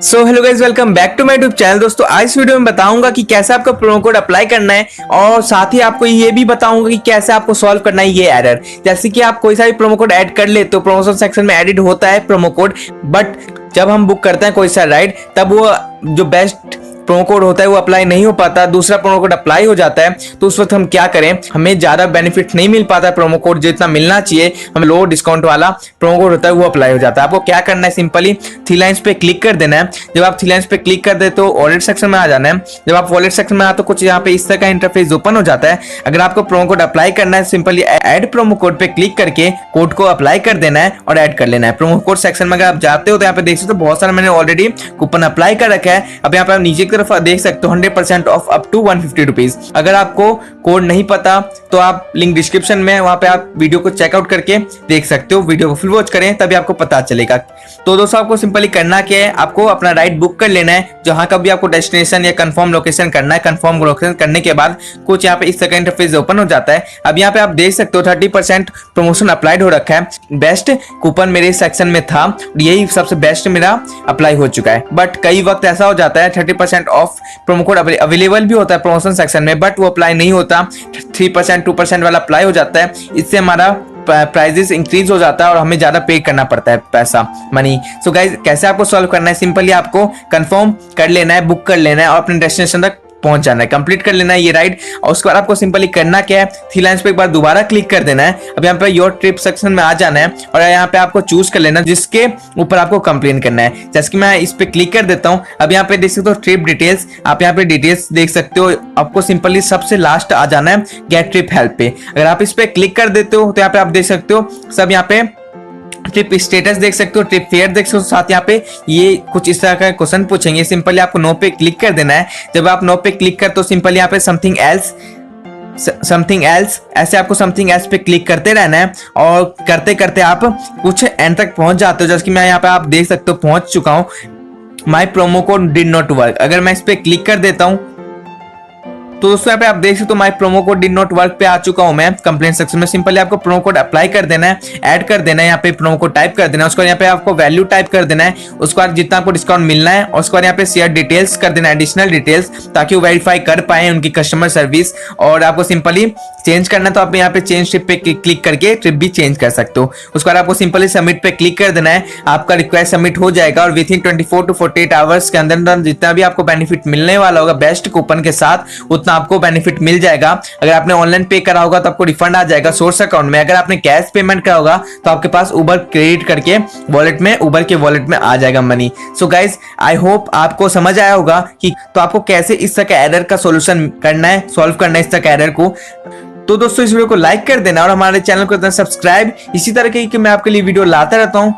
So hello guys, welcome back to my YouTube channel. दोस्तों आज इस वीडियो में बताऊंगा कि कैसे आपका प्रोमो कोड अप्लाई करना है और साथ ही आपको ये भी बताऊंगा कि कैसे आपको सॉल्व करना है ये एरर। जैसे कि आप कोई सा भी प्रोमो कोड ऐड कर ले तो प्रमोशन सेक्शन में एडिट होता है प्रोमो कोड, बट जब हम बुक करते हैं कोई सा राइड तब वो जो बेस्ट प्रोमो कोड होता है वो अप्लाई नहीं हो पाता, दूसरा प्रोमो कोड अप्लाई हो जाता है। तो उस वक्त हम क्या करें, हमें ज्यादा बेनिफिट नहीं मिल पाता है प्रोमो कोड जितना मिलना चाहिए, हमें लो डिस्काउंट वाला प्रोमो कोड होता है वो अप्लाई हो जाता है। आपको क्या करना है, सिंपली थ्री लाइंस पे क्लिक कर देना है। जब आप थ्री लाइंस पे क्लिक कर दे तो वॉलेट सेक्शन में आ जाना है। जब आप वॉलेट सेक्शन में आते तो कुछ यहाँ पे इस तरह का इंटरफेस ओपन हो जाता है। अगर आपको प्रोमो कोड अप्लाई करना है, सिंपली ऐड प्रोमो कोड पे क्लिक करके कोड को अप्लाई कर देना है और ऐड कर लेना है। प्रोमो कोड सेक्शन में अगर आप जाते हो तो यहाँ पे देख सकते हो बहुत सारा मैंने ऑलरेडी कूपन अप्लाई कर रखा है। अब यहाँ पे आप नीचे की तरफ देख सकते हो 100% ऑफ अप टू 150 रुपीज। अगर आपको कोड नहीं पता तो आप लिंक डिस्क्रिप्शन में, वहां पे आप वीडियो को चेकआउट करके देख सकते हो। वीडियो को फुल वॉच करें तभी आपको पता चलेगा। तो दोस्तों आपको सिंपली करना क्या है, आपको अपना राइड बुक कर लेना है जहां का भी आपको डेस्टिनेशन या कंफर्म लोकेशन करना है। कंफर्म लोकेशन करने के बाद कुछ यहाँ पे इस तरह का इंटरफेस ओपन हो जाता है। अब यहाँ पे आप देख सकते हो 30% प्रमोशन अप्लाइड हो रखा है। बेस्ट कूपन मेरे सेक्शन में था, यही सबसे बेस्ट मेरा अप्लाई हो चुका है। बट कई वक्त ऐसा हो जाता है 30% ऑफ प्रोमो कोड अवेलेबल भी होता है प्रमोशन सेक्शन में, बट वो अप्लाई नहीं होता, 3% 2% वाला अप्लाई हो जाता है। इससे हमारा प्राइजेस इंक्रीज हो जाता है और हमें ज्यादा पे करना पड़ता है पैसा, मनी। सो गाइस, कैसे आपको सॉल्व करना है, सिंपली आपको कंफर्म कर लेना है, बुक कर लेना है और अपने डेस्टिनेशन तक पहुंच जाना है, कंप्लीट कर लेना है ये राइड। और उसके बाद आपको सिंपली करना क्या है, थ्री लाइंस पे एक बार दोबारा क्लिक कर देना है। अब यहाँ पे योर ट्रिप सेक्शन में आ जाना है और यहाँ पे आपको चूज कर लेना जिसके ऊपर आपको कंप्लेन करना है। जैसे कि मैं इस पे क्लिक कर देता हूँ। अब यहाँ पे देख सकते हो ट्रिप डिटेल्स, आप यहाँ पे डिटेल्स देख सकते हो। आपको सिंपली सबसे लास्ट आ जाना है गेट ट्रिप हेल्प पे। अगर आप इस पे क्लिक कर देते हो तो यहाँ पे आप देख सकते हो सब यहाँ पे ट्रिप स्टेटस देख सकते हो, ट्रिप फेयर देख सकते हो। साथ यहाँ पे ये कुछ इस तरह का क्वेश्चन पूछेंगे, सिंपली आपको नो पे क्लिक कर देना है। जब आप नो पे क्लिक कर तो सिंपली यहाँ पे समथिंग एल्स ऐसे आपको समथिंग एल्स पे क्लिक करते रहना है और करते करते आप कुछ एंड तक पहुंच जाते हो। जैसे कि मैं यहाँ पे आप देख सकते हो पहुंच चुका हूँ। My promo code did not work, अगर मैं इस पे क्लिक कर देता हूँ तो दोस्तों यहाँ पे आप देख सकते हो my promo code did not work पे आ चुका हूं मैं कंप्लेंट सेक्शन में। सिंपली आपको प्रोमो कोड अप्लाई कर देना है, ऐड कर देना है, यहाँ पे प्रोमो कोड टाइप कर देना है। उसके बाद यहाँ पे आपको वैल्यू टाइप कर देना है, उसके बाद जितना आपको डिस्काउंट मिलना है और उसके बाद यहाँ पे शेयर डिटेल्स कर देना है, एडिशनल डिटेल्स, ताकि वो वेरीफाई कर पाए उनकी कस्टमर सर्विस। और आपको सिंपली चेंज करना है तो आप यहाँ पे चेंज ट्रिप पे क्लिक करके ट्रिप भी चेंज कर सकते हो। उसके बाद आपको सिंपली सबमिट पे क्लिक कर देना है, आपका रिक्वेस्ट सबमिट हो जाएगा और विद इन 24 to 48 आवर्स के अंदर जितना भी आपको बेनिफिट मिलने वाला होगा बेस्ट कूपन के साथ उतना आपको बेनिफिट मिल जाएगा। अगर आपने ऑनलाइन पे करा होगा तो आपको रिफंड आ जाएगा सोर्स अकाउंट में। अगर आपने कैश पेमेंट करा होगा तो आपके पास उबर क्रेडिट करके वॉलेट में, उबर के वॉलेट में आ जाएगा money. So guys, I hope आपको समझ आया होगा कि तो आपको कैसे इस तरह का एरर का सॉल्यूशन करना है, सॉल्व करना है इस तरह का एरर को। तो दोस्तों इस वीडियो को लाइक कर देना और हमारे चैनल को सब्सक्राइब, इसी तरह की मैं आपके लिए वीडियो लाता रहता हूं।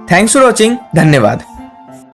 थैंक्स फॉर वॉचिंग, धन्यवाद।